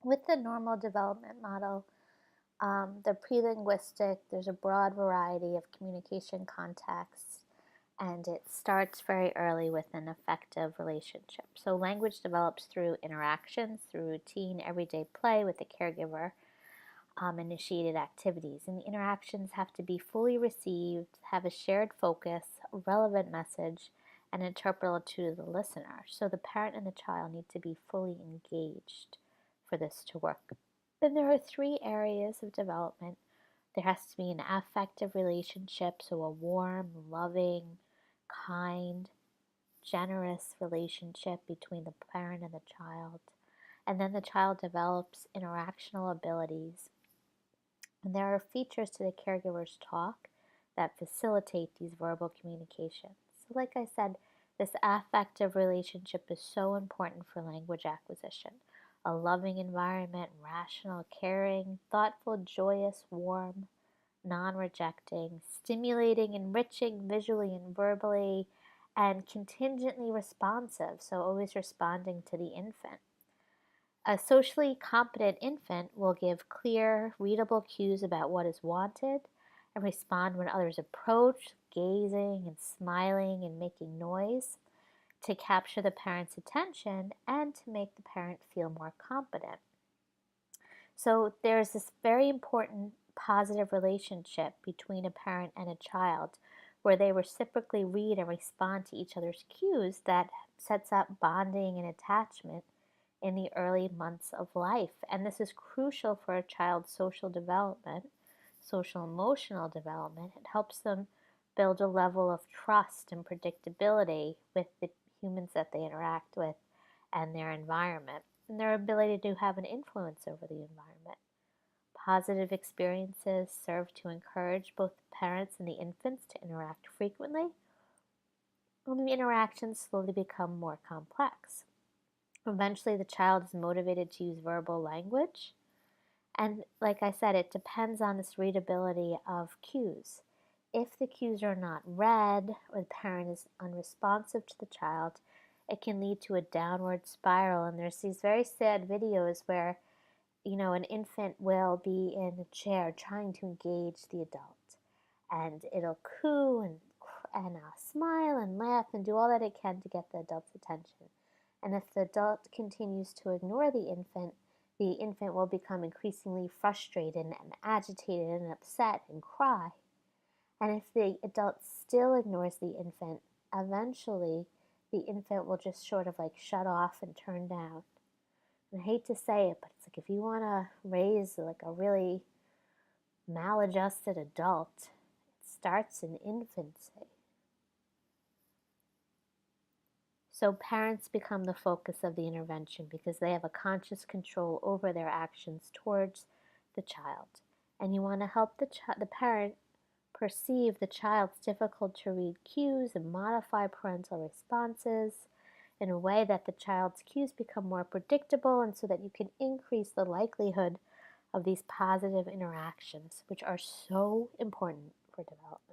With the normal development model, the pre-linguistic, there's a broad variety of communication contexts, and it starts very early with an affective relationship. So language develops through interactions, through routine, everyday play with the caregiver, initiated activities. And the interactions have to be fully received, have a shared focus, a relevant message, and interpretable to the listener. So the parent and the child need to be fully engaged for this to work. And there are three areas of development. There has to be an affective relationship, so a warm, loving, kind, generous relationship between the parent and the child. And then the child develops interactional abilities. And there are features to the caregiver's talk that facilitate these verbal communications. So, like I said, this affective relationship is so important for language acquisition. A loving environment, rational, caring, thoughtful, joyous, warm, non rejecting, stimulating, enriching visually and verbally, and contingently responsive, so always responding to the infant. A socially competent infant will give clear, readable cues about what is wanted and respond when others approach, gazing and smiling and making noise to capture the parent's attention and to make the parent feel more competent. So there's this very important positive relationship between a parent and a child where they reciprocally read and respond to each other's cues that sets up bonding and attachment in the early months of life. And this is crucial for a child's social development, social emotional development. It helps them build a level of trust and predictability with the humans that they interact with and their environment, and their ability to have an influence over the environment. Positive experiences serve to encourage both the parents and the infants to interact frequently, and the interactions slowly become more complex. Eventually, the child is motivated to use verbal language. And like I said, it depends on this readability of cues. If the cues are not read or the parent is unresponsive to the child, it can lead to a downward spiral. And there's these very sad videos where, an infant will be in a chair trying to engage the adult. And it'll coo and smile and laugh and do all that it can to get the adult's attention. And if the adult continues to ignore the infant will become increasingly frustrated and agitated and upset and cry. And if the adult still ignores the infant, eventually the infant will just sort of like shut off and turn down. And I hate to say it, but it's like if you want to raise like a really maladjusted adult, it starts in infancy. So parents become the focus of the intervention because they have a conscious control over their actions towards the child. And you want to help the parent perceive the child's difficult to read cues and modify parental responses in a way that the child's cues become more predictable and so that you can increase the likelihood of these positive interactions, which are so important for development.